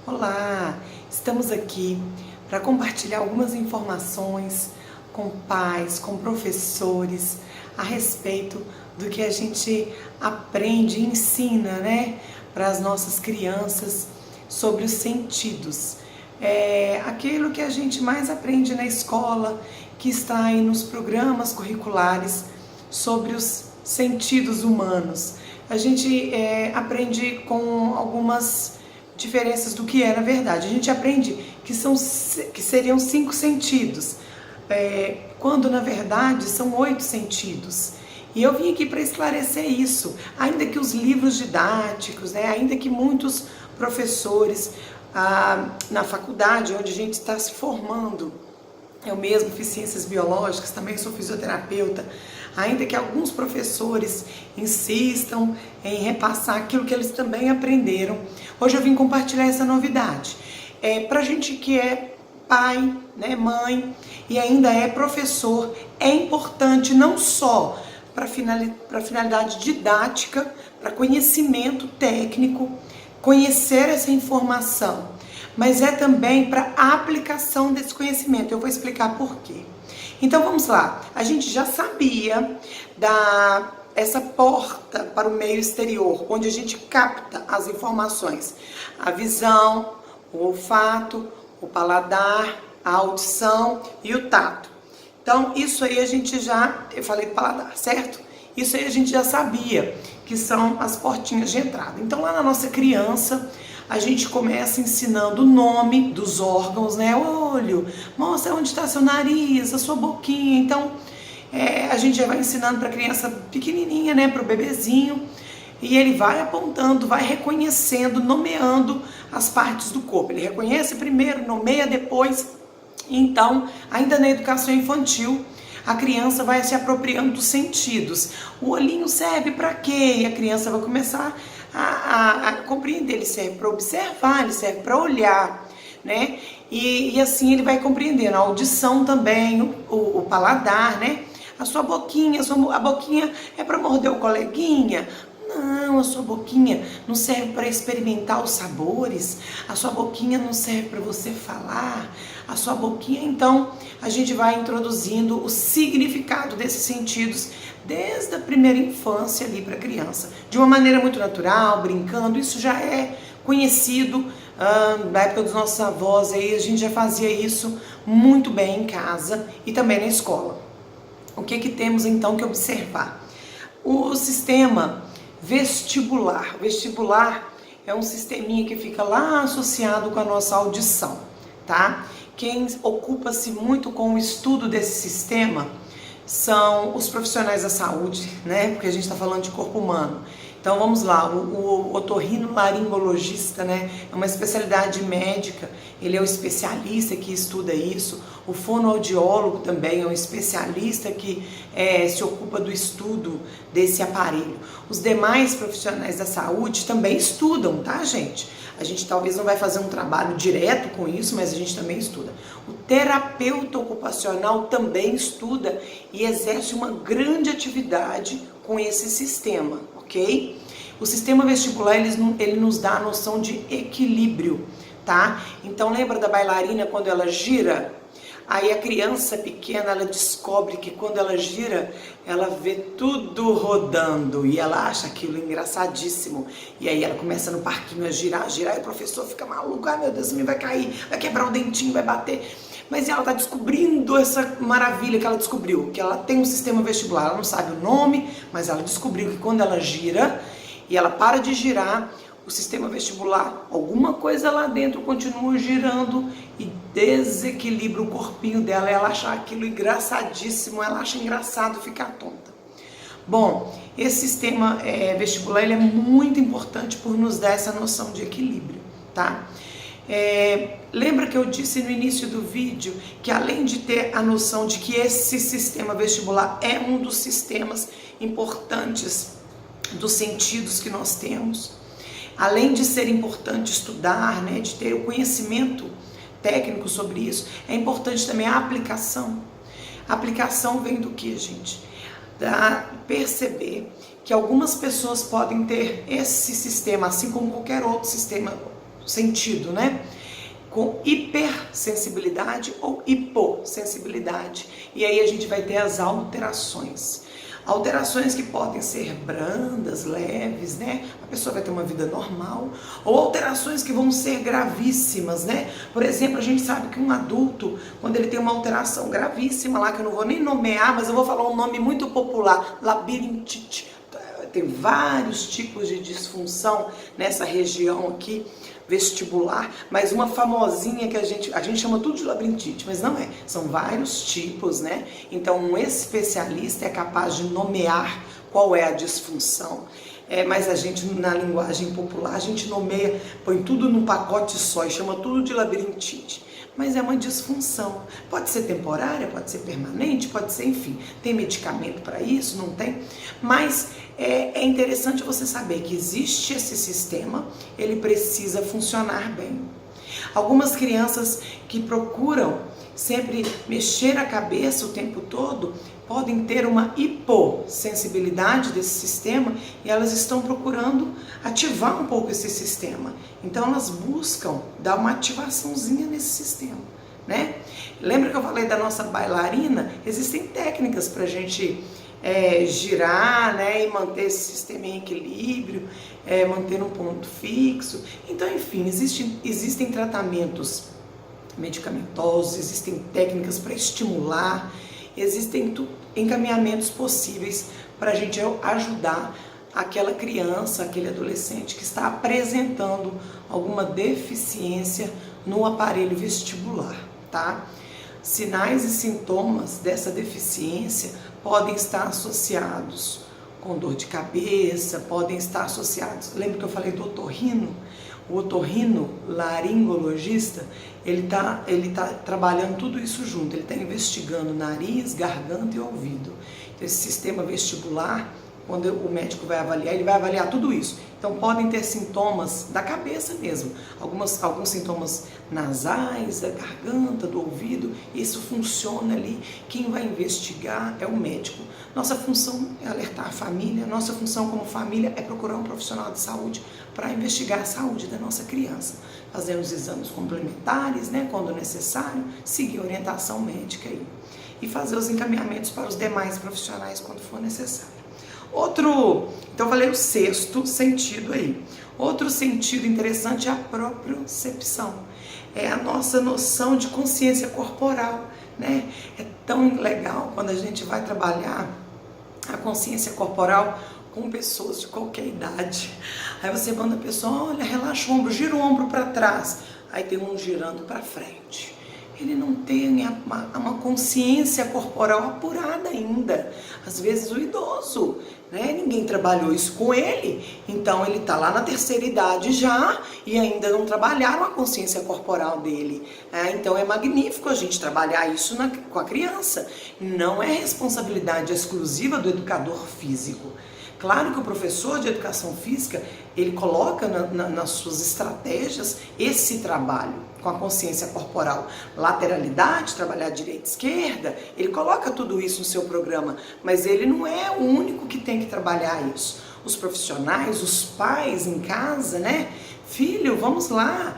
Olá, estamos aqui para compartilhar algumas informações com pais, com professores a respeito do que a gente aprende e ensina, para as nossas crianças sobre os sentidos. É aquilo que a gente mais aprende na escola, que está aí nos programas curriculares sobre os sentidos humanos. A gente aprende com algumas diferenças do que é na verdade. A gente aprende que seriam 5 sentidos, quando na verdade são 8 sentidos. E eu vim aqui para esclarecer isso, ainda que os livros didáticos, ainda que muitos professores na faculdade onde a gente está se formando, eu mesmo fiz ciências biológicas, também sou fisioterapeuta, ainda que alguns professores insistam em repassar aquilo que eles também aprenderam, hoje eu vim compartilhar essa novidade. Pra gente que é pai, mãe e ainda é professor, é importante não só para finalidade didática, para conhecimento técnico, conhecer essa informação, mas é também para a aplicação desse conhecimento. Eu vou explicar por quê. Então vamos lá, a gente já sabia essa porta para o meio exterior, onde a gente capta as informações, a visão, o olfato, o paladar, a audição e o tato. Então isso aí eu falei do paladar, certo? Isso aí a gente já sabia que são as portinhas de entrada. Então lá na nossa criança, a gente começa ensinando o nome dos órgãos, olho, mostra onde está seu nariz, a sua boquinha. Então a gente já vai ensinando para a criança pequenininha, para o bebezinho, e ele vai apontando, vai reconhecendo, nomeando as partes do corpo. Ele reconhece primeiro, nomeia depois. Então, ainda na educação infantil, a criança vai se apropriando dos sentidos. O olhinho serve para quê? E a criança vai começar a compreender. Ele serve para observar, ele serve para olhar, E assim ele vai compreendendo. A audição também, o paladar, A sua boquinha, a boquinha é para morder o coleguinha? Não, a sua boquinha não serve para experimentar os sabores, a sua boquinha não serve para você falar, a sua boquinha. Então a gente vai introduzindo o significado desses sentidos desde a primeira infância ali para a criança, de uma maneira muito natural, brincando. Isso já é conhecido na época dos nossos avós, aí a gente já fazia isso muito bem em casa e também na escola. O que temos então que observar? O sistema vestibular. O vestibular é um sisteminha que fica lá associado com a nossa audição, tá? Quem ocupa-se muito com o estudo desse sistema são os profissionais da saúde, Porque a gente está falando de corpo humano. Então vamos lá, o otorrinolaringologista, é uma especialidade médica, ele é o especialista que estuda isso. O fonoaudiólogo também é um especialista que se ocupa do estudo desse aparelho. Os demais profissionais da saúde também estudam, tá, gente? A gente talvez não vai fazer um trabalho direto com isso, mas a gente também estuda. O terapeuta ocupacional também estuda e exerce uma grande atividade com esse sistema, ok? O sistema vestibular, ele nos dá a noção de equilíbrio, tá? Então lembra da bailarina quando ela gira? Aí a criança pequena, ela descobre que quando ela gira, ela vê tudo rodando e ela acha aquilo engraçadíssimo. E aí ela começa no parquinho a girar, e o professor fica maluco, ai meu Deus, me vai cair, vai quebrar o dentinho, vai bater. Mas ela está descobrindo essa maravilha que ela descobriu, que ela tem um sistema vestibular. Ela não sabe o nome, mas ela descobriu que quando ela gira e ela para de girar, o sistema vestibular, alguma coisa lá dentro continua girando e desequilibra o corpinho dela. Ela acha aquilo engraçadíssimo, ela acha engraçado ficar tonta. Bom, esse sistema vestibular, ele é muito importante por nos dar essa noção de equilíbrio, tá? Lembra que eu disse no início do vídeo que além de ter a noção de que esse sistema vestibular é um dos sistemas importantes dos sentidos que nós temos, além de ser importante estudar, de ter o conhecimento técnico sobre isso, é importante também a aplicação. A aplicação vem do que, gente? Da perceber que algumas pessoas podem ter esse sistema, assim como qualquer outro sistema sentido, né? Com hipersensibilidade ou hipossensibilidade. E aí a gente vai ter as alterações. Alterações que podem ser brandas, leves, né? A pessoa vai ter uma vida normal. Ou alterações que vão ser gravíssimas, né? Por exemplo, a gente sabe que um adulto, quando ele tem uma alteração gravíssima lá, que eu não vou nem nomear, mas eu vou falar um nome muito popular, labirintite. Tem vários tipos de disfunção nessa região aqui vestibular, mas uma famosinha que a gente chama tudo de labirintite, mas não é, são vários tipos, né? Então um especialista é capaz de nomear qual é a disfunção, mas a gente, na linguagem popular, a gente nomeia, põe tudo num pacote só e chama tudo de labirintite. Mas é uma disfunção, pode ser temporária, pode ser permanente, pode ser, enfim, tem medicamento para isso, não tem, mas é interessante você saber que existe esse sistema, ele precisa funcionar bem. Algumas crianças que procuram sempre mexer a cabeça o tempo todo, podem ter uma hipossensibilidade desse sistema e elas estão procurando ativar um pouco esse sistema. Então elas buscam dar uma ativaçãozinha nesse sistema, né? Lembra que eu falei da nossa bailarina? Existem técnicas para a gente girar, né, e manter esse sistema em equilíbrio, manter um ponto fixo. Então, enfim, existem tratamentos medicamentosos, existem técnicas para estimular, existem encaminhamentos possíveis para a gente ajudar aquela criança, aquele adolescente que está apresentando alguma deficiência no aparelho vestibular, tá? Sinais e sintomas dessa deficiência podem estar associados com dor de cabeça, podem estar associados, lembra que eu falei do otorrino? O otorrino laringologista, ele tá trabalhando tudo isso junto, ele está investigando nariz, garganta e ouvido. Então, esse sistema vestibular, quando o médico vai avaliar, ele vai avaliar tudo isso. Então podem ter sintomas da cabeça mesmo, alguns sintomas nasais, da garganta, do ouvido, isso funciona ali. Quem vai investigar é o médico. Nossa função é alertar a família, nossa função como família é procurar um profissional de saúde para investigar a saúde da nossa criança, fazer os exames complementares, né, quando necessário, seguir a orientação médica aí, e fazer os encaminhamentos para os demais profissionais quando for necessário. Então eu falei o sexto sentido aí. Outro sentido interessante é a propriocepção. É a nossa noção de consciência corporal, né? É tão legal quando a gente vai trabalhar a consciência corporal com pessoas de qualquer idade. Aí você manda a pessoa, olha, relaxa o ombro, gira o ombro para trás. Aí tem um girando para frente. Ele não tem uma consciência corporal apurada ainda. Às vezes o idoso, né? Ninguém trabalhou isso com ele, então ele está lá na terceira idade já e ainda não trabalharam a consciência corporal dele. Então é magnífico a gente trabalhar isso com a criança. Não é responsabilidade exclusiva do educador físico. Claro que o professor de educação física, ele coloca nas suas estratégias esse trabalho com a consciência corporal. Lateralidade, trabalhar direita e esquerda, ele coloca tudo isso no seu programa, mas ele não é o único que tem que trabalhar isso. Os profissionais, os pais em casa, né? Filho, vamos lá,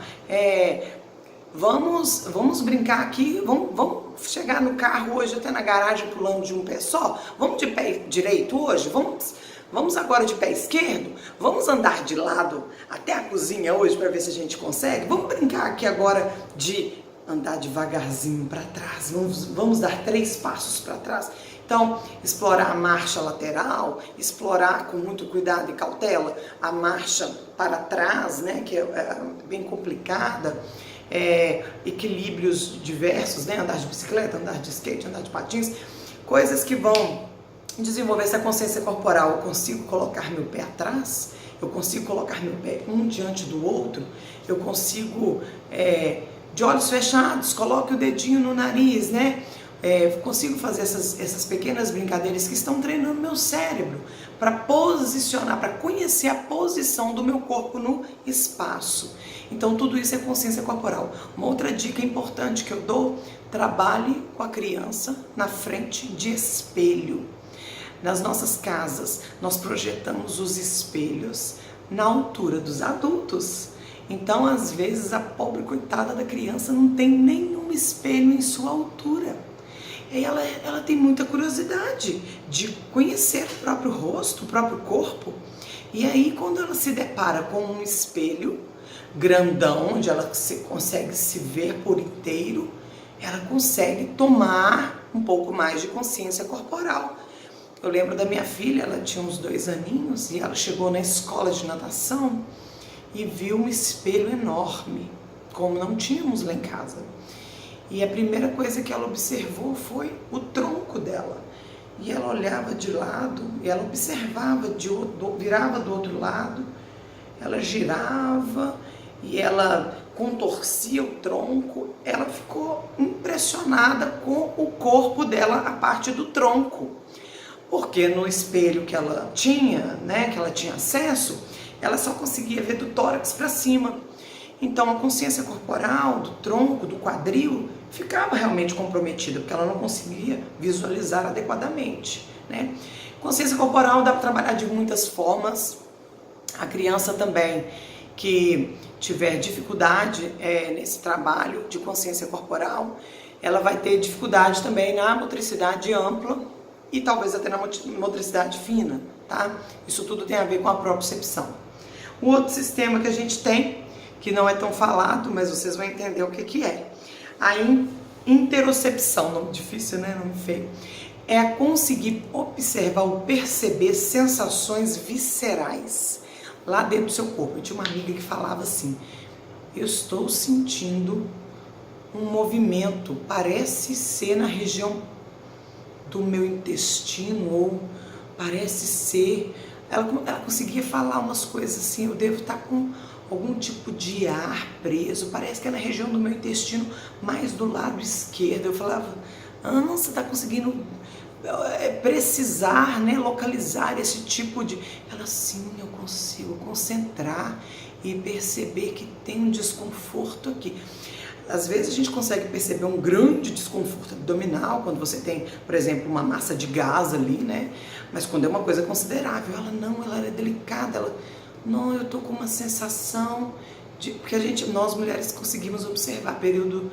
vamos brincar aqui, vamos chegar no carro hoje até na garagem pulando de um pé só? Vamos de pé direito hoje? Vamos agora de pé esquerdo? Vamos andar de lado até a cozinha hoje para ver se a gente consegue? Vamos brincar aqui agora de andar devagarzinho para trás? Vamos dar 3 passos para trás? Então, explorar a marcha lateral, explorar com muito cuidado e cautela a marcha para trás, né, que é bem complicada, equilíbrios diversos, né, andar de bicicleta, andar de skate, andar de patins, coisas que vão desenvolver essa consciência corporal. Eu consigo colocar meu pé atrás, eu consigo colocar meu pé um diante do outro, eu consigo, de olhos fechados, coloque o dedinho no nariz, né? Consigo fazer essas pequenas brincadeiras que estão treinando meu cérebro para posicionar, para conhecer a posição do meu corpo no espaço. Então tudo isso é consciência corporal. Uma outra dica importante que eu dou: trabalhe com a criança na frente de espelho. Nas nossas casas, nós projetamos os espelhos na altura dos adultos. Então, às vezes, a pobre coitada da criança não tem nenhum espelho em sua altura. E ela tem muita curiosidade de conhecer o próprio rosto, o próprio corpo. E aí, quando ela se depara com um espelho grandão, onde ela consegue se ver por inteiro, ela consegue tomar um pouco mais de consciência corporal. Eu lembro da minha filha, ela tinha uns 2 aninhos e ela chegou na escola de natação e viu um espelho enorme, como não tínhamos lá em casa. E a primeira coisa que ela observou foi o tronco dela. E ela olhava de lado, e ela observava, virava do outro lado, ela girava e ela contorcia o tronco. Ela ficou impressionada com o corpo dela, a parte do tronco. Porque no espelho que ela tinha, né, que ela tinha acesso, ela só conseguia ver do tórax para cima. Então a consciência corporal, do tronco, do quadril, ficava realmente comprometida, porque ela não conseguia visualizar adequadamente, né? Consciência corporal dá para trabalhar de muitas formas. A criança também que tiver dificuldade nesse trabalho de consciência corporal, ela vai ter dificuldade também na motricidade ampla e talvez até na motricidade fina, tá? Isso tudo tem a ver com a propriocepção. O outro sistema que a gente tem, que não é tão falado, mas vocês vão entender o que é. A interocepção, nome difícil, né? Nome feio. É conseguir observar ou perceber sensações viscerais lá dentro do seu corpo. Eu tinha uma amiga que falava assim: eu estou sentindo um movimento, parece ser na região do meu intestino, ou parece ser... Ela conseguia falar umas coisas assim: eu devo estar com algum tipo de ar preso, parece que é na região do meu intestino, mais do lado esquerdo. Eu falava: ah, você está conseguindo precisar, né, localizar esse tipo de... Ela: sim, eu consigo concentrar e perceber que tem um desconforto aqui. Às vezes a gente consegue perceber um grande desconforto abdominal quando você tem, por exemplo, uma massa de gás ali, né? Mas quando é uma coisa considerável, ela era delicada, ela... Não, eu tô com uma sensação de... Porque nós mulheres conseguimos observar período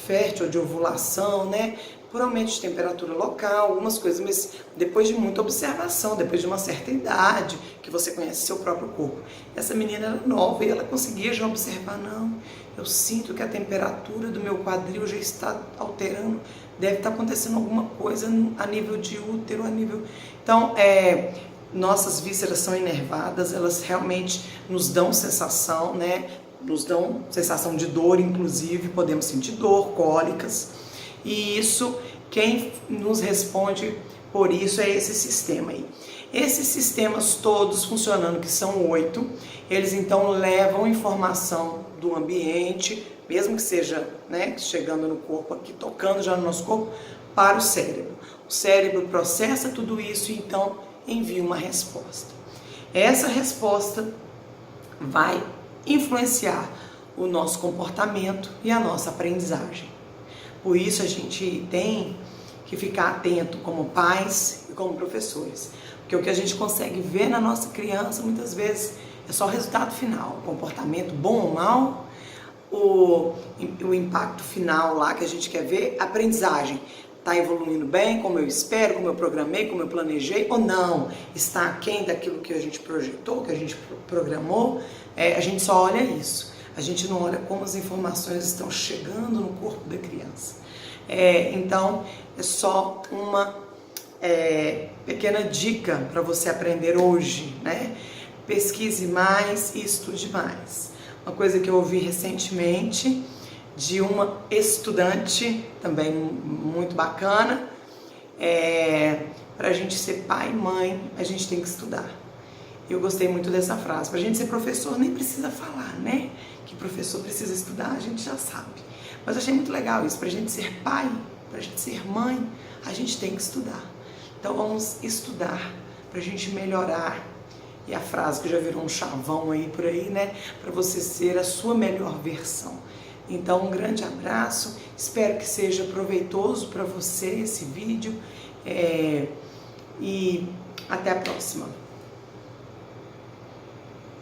fértil de ovulação, né? Por aumento de temperatura local, algumas coisas, mas depois de muita observação, depois de uma certa idade, que você conhece seu próprio corpo. Essa menina era nova e ela conseguia já observar: não, eu sinto que a temperatura do meu quadril já está alterando, deve estar acontecendo alguma coisa a nível de útero, a nível... Então, nossas vísceras são inervadas, elas realmente nos dão sensação, né? Nos dão sensação de dor, inclusive, podemos sentir dor, cólicas. E isso, quem nos responde por isso é esse sistema aí. Esses sistemas todos funcionando, que são 8, eles então levam informação do ambiente, mesmo que seja, né, chegando no corpo aqui, tocando já no nosso corpo, para o cérebro. O cérebro processa tudo isso e então envia uma resposta. Essa resposta vai influenciar o nosso comportamento e a nossa aprendizagem. Por isso a gente tem que ficar atento como pais e como professores, porque o que a gente consegue ver na nossa criança muitas vezes é só o resultado final, o comportamento bom ou mal, o impacto final lá que a gente quer ver, a aprendizagem. Está evoluindo bem, como eu espero, como eu programei, como eu planejei, ou não? Está aquém daquilo que a gente projetou, que a gente programou? A gente só olha isso. A gente não olha como as informações estão chegando no corpo da criança. Então, é só uma pequena dica para você aprender hoje, né? Pesquise mais e estude mais. Uma coisa que eu ouvi recentemente de uma estudante, também muito bacana, para a gente ser pai e mãe, a gente tem que estudar. Eu gostei muito dessa frase. Para a gente ser professor, nem precisa falar, né? Que professor precisa estudar, a gente já sabe. Mas eu achei muito legal isso. Para a gente ser pai, para a gente ser mãe, a gente tem que estudar. Então vamos estudar para a gente melhorar. E a frase que já virou um chavão aí por aí, né? Para você ser a sua melhor versão. Então um grande abraço. Espero que seja proveitoso para você esse vídeo. E até a próxima.